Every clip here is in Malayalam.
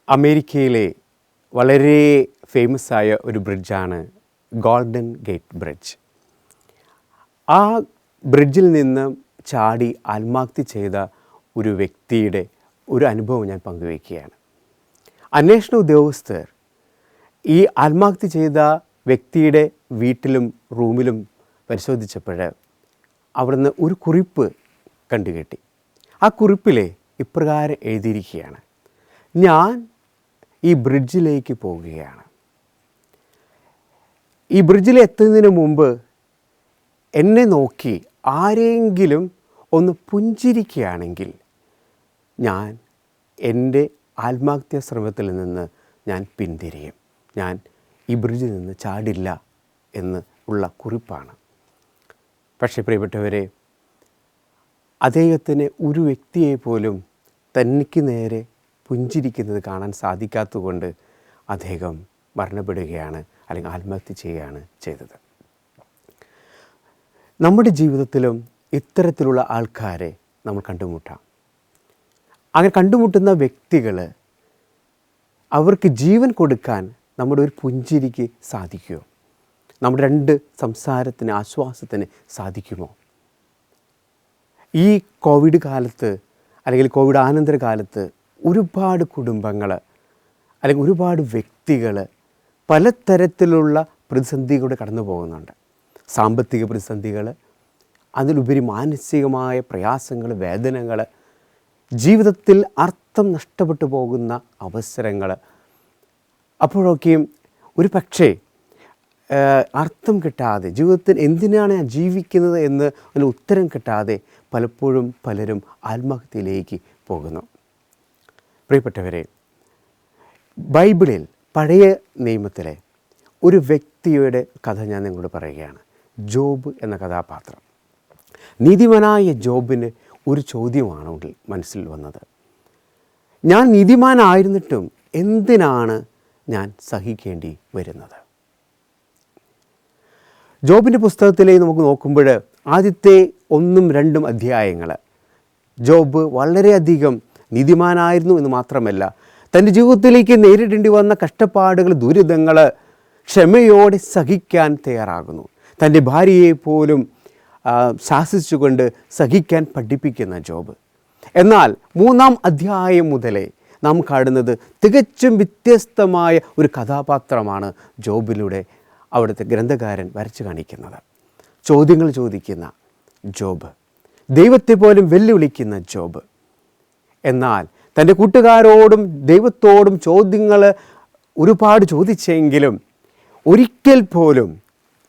അമേരിക്കയിലെ വളരെ ഫേമസ് ആയ ഒരു ബ്രിഡ്ജാണ് ഗോൾഡൻ ഗേറ്റ് ബ്രിഡ്ജ്. ആ ബ്രിഡ്ജിൽ നിന്ന് ചാടി ആത്മഹത്യ ചെയ്ത ഒരു വ്യക്തിയുടെ ഒരു അനുഭവം ഞാൻ പങ്കുവയ്ക്കുകയാണ്. അന്വേഷണ ഉദ്യോഗസ്ഥർ ഈ ആത്മഹത്യ ചെയ്ത വ്യക്തിയുടെ വീട്ടിലും റൂമിലും പരിശോധിച്ചപ്പോൾ അവിടുന്ന് ഒരു കുറിപ്പ് കണ്ടുകെട്ടി. ആ കുറിപ്പിൽ ഇപ്രകാരം എഴുതിയിരിക്കുകയാണ്: ഞാൻ ഈ ബ്രിഡ്ജിലേക്ക് പോവുകയാണ്. ഈ ബ്രിഡ്ജിൽ എത്തുന്നതിന് മുമ്പ് എന്നെ നോക്കി ആരെങ്കിലും ഒന്ന് പുഞ്ചിരിക്കുകയാണെങ്കിൽ ഞാൻ എൻ്റെ ആത്മഹത്യാ ശ്രമത്തിൽ നിന്ന് ഞാൻ പിന്തിരിയും, ഞാൻ ഈ ബ്രിഡ്ജിൽ നിന്ന് ചാടില്ല എന്ന് ഉള്ള കുറിപ്പാണ്. പക്ഷേ പ്രിയപ്പെട്ടവരെ, അദ്ദേഹത്തിന് ഒരു വ്യക്തിയെ പോലും തനിക്ക് നേരെ പുഞ്ചിരിക്കുന്നത് കാണാൻ സാധിക്കാത്തതുകൊണ്ട് അദ്ദേഹം മരണപ്പെടുകയാണ്, അല്ലെങ്കിൽ ആത്മഹത്യ ചെയ്യുകയാണ് ചെയ്തത്. നമ്മുടെ ജീവിതത്തിലും ഇത്തരത്തിലുള്ള ആൾക്കാരെ നമ്മൾ കണ്ടുമുട്ടാം. അങ്ങനെ കണ്ടുമുട്ടുന്ന വ്യക്തികൾ, അവർക്ക് ജീവൻ കൊടുക്കാൻ നമ്മുടെ ഒരു പുഞ്ചിരിക്ക് സാധിക്കുമോ? നമ്മുടെ രണ്ട് സംസാരത്തിന്, ആശ്വാസത്തിന് സാധിക്കുമോ? ഈ കോവിഡ് കാലത്ത്, അല്ലെങ്കിൽ കോവിഡ് ആനന്തര കാലത്ത് ഒരുപാട് കുടുംബങ്ങൾ, അല്ലെങ്കിൽ ഒരുപാട് വ്യക്തികൾ പലതരത്തിലുള്ള പ്രതിസന്ധികളിലൂടെ കടന്നു പോകുന്നുണ്ട്. സാമ്പത്തിക പ്രതിസന്ധികൾ, അതിലുപരി മാനസികമായ പ്രയാസങ്ങൾ, വേദനകൾ, ജീവിതത്തിൽ അർത്ഥം നഷ്ടപ്പെട്ടു പോകുന്ന അവസരങ്ങൾ. അപ്പോഴൊക്കെയും ഒരു പക്ഷേ അർത്ഥം കിട്ടാതെ, ജീവിതത്തിൽ എന്തിനാണ് ഞാൻ ജീവിക്കുന്നത് എന്ന് അതിന് ഉത്തരം കിട്ടാതെ പലപ്പോഴും പലരും ആത്മഹത്യയിലേക്ക് പോകുന്നു. പ്രിയപ്പെട്ടവരെ, ബൈബിളിൽ പഴയ നിയമത്തിലെ ഒരു വ്യക്തിയുടെ കഥ ഞാൻ നിങ്ങളോട് പറയുകയാണ്. ജോബ് എന്ന കഥാപാത്രം. നീതിമാനായ ജോബിന് ഒരു ചോദ്യമാണ് മനസ്സിൽ വന്നത്: ഞാൻ നീതിമാനായിരുന്നിട്ടും എന്തിനാണ് ഞാൻ സഹിക്കേണ്ടി വരുന്നത്? ജോബിൻ്റെ പുസ്തകത്തിലേക്ക് നമുക്ക് നോക്കുമ്പോൾ ആദ്യത്തെ 1-2 അധ്യായങ്ങൾ ജോബ് വളരെയധികം നീതിമാനായിരുന്നു എന്ന് മാത്രമല്ല, തൻ്റെ ജീവിതത്തിലേക്ക് നേരിടേണ്ടി വന്ന കഷ്ടപ്പാടുകൾ, ദുരിതങ്ങൾ ക്ഷമയോടെ സഹിക്കാൻ തയ്യാറാകുന്നു. തൻ്റെ ഭാര്യയെ പോലും ശാസിച്ചുകൊണ്ട് സഹിക്കാൻ പഠിപ്പിക്കുന്ന ജോബ്. എന്നാൽ 3-ാം അധ്യായം മുതലേ നാം കാണുന്നത് തികച്ചും വ്യത്യസ്തമായ ഒരു കഥാപാത്രമാണ് ജോബിലൂടെ അവിടുത്തെ ഗ്രന്ഥകാരൻ വരച്ചു കാണിക്കുന്നത്. ചോദ്യങ്ങൾ ചോദിക്കുന്ന ജോബ്, ദൈവത്തെ പോലും വെല്ലുവിളിക്കുന്ന ജോബ്. എന്നാൽ തൻ്റെ കൂട്ടുകാരോടും ദൈവത്തോടും ചോദ്യങ്ങൾ ഒരുപാട് ചോദിച്ചെങ്കിലും ഒരിക്കൽ പോലും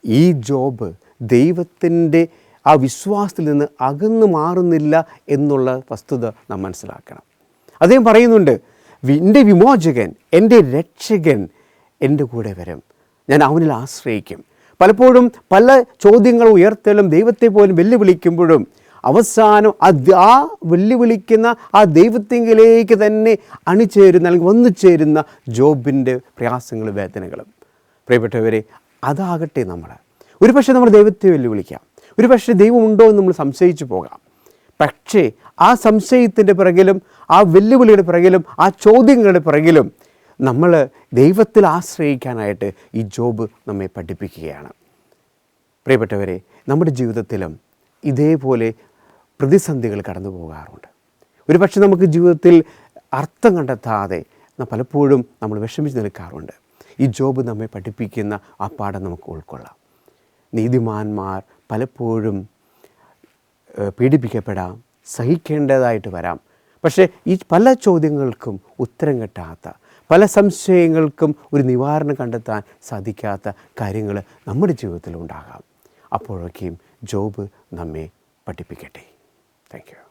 ഈ ജോബ് ദൈവത്തിൻ്റെ ആ വിശ്വാസത്തിൽ നിന്ന് അകന്നു മാറുന്നില്ല എന്നുള്ള വസ്തുത നാം മനസ്സിലാക്കണം. അദ്ദേഹം പറയുന്നുണ്ട്, എൻ്റെ വിമോചകൻ, എൻ്റെ രക്ഷകൻ എൻ്റെ കൂടെ വരും, ഞാൻ അവനിൽ ആശ്രയിക്കും. പലപ്പോഴും പല ചോദ്യങ്ങൾ ഉയർത്തലും ദൈവത്തെ പോലും വെല്ലുവിളിക്കുമ്പോഴും അവസാനം ആ വെല്ലുവിളിക്കുന്ന ആ ദൈവത്തിങ്കിലേക്ക് തന്നെ അണിചേരുന്ന, അല്ലെങ്കിൽ വന്നു ചേരുന്ന ജോബിൻ്റെ പ്രയാസങ്ങളും വേദനകളും. പ്രിയപ്പെട്ടവരെ, അതാകട്ടെ നമ്മൾ. ഒരു പക്ഷേ നമ്മൾ ദൈവത്തെ വെല്ലുവിളിക്കാം, ഒരു പക്ഷേ ദൈവമുണ്ടോ എന്ന് നമ്മൾ സംശയിച്ചു പോകാം. പക്ഷേ ആ സംശയത്തിൻ്റെ പിറകിലും, ആ വെല്ലുവിളിയുടെ പിറകിലും, ആ ചോദ്യങ്ങളുടെ പിറകിലും നമ്മൾ ദൈവത്തിൽ ആശ്രയിക്കാനായിട്ട് ഈ ജോബ് നമ്മെ പഠിപ്പിക്കുകയാണ്. പ്രിയപ്പെട്ടവരെ, നമ്മുടെ ജീവിതത്തിലും ഇതേപോലെ പ്രതിസന്ധികൾ കടന്നു പോകാറുണ്ട്. ഒരു പക്ഷേ നമുക്ക് ജീവിതത്തിൽ അർത്ഥം കണ്ടെത്താതെ പലപ്പോഴും നമ്മൾ വിഷമിച്ച് നിൽക്കാറുണ്ട്. ഈ ജോബ് നമ്മെ പഠിപ്പിക്കുന്ന ആ പാഠം നമുക്ക് ഉൾക്കൊള്ളാം. നീതിമാന്മാർ പലപ്പോഴും പീഡിപ്പിക്കപ്പെടാം, സഹിക്കേണ്ടതായിട്ട് വരാം. പക്ഷേ ഈ പല ചോദ്യങ്ങൾക്കും ഉത്തരം കിട്ടാത്ത, പല സംശയങ്ങൾക്കും ഒരു നിവാരണം കണ്ടെത്താൻ സാധിക്കാത്ത കാര്യങ്ങൾ നമ്മുടെ ജീവിതത്തിൽ ഉണ്ടാകാം. അപ്പോഴൊക്കെയും ജോബ് നമ്മെ പഠിപ്പിക്കട്ടെ. Thank you.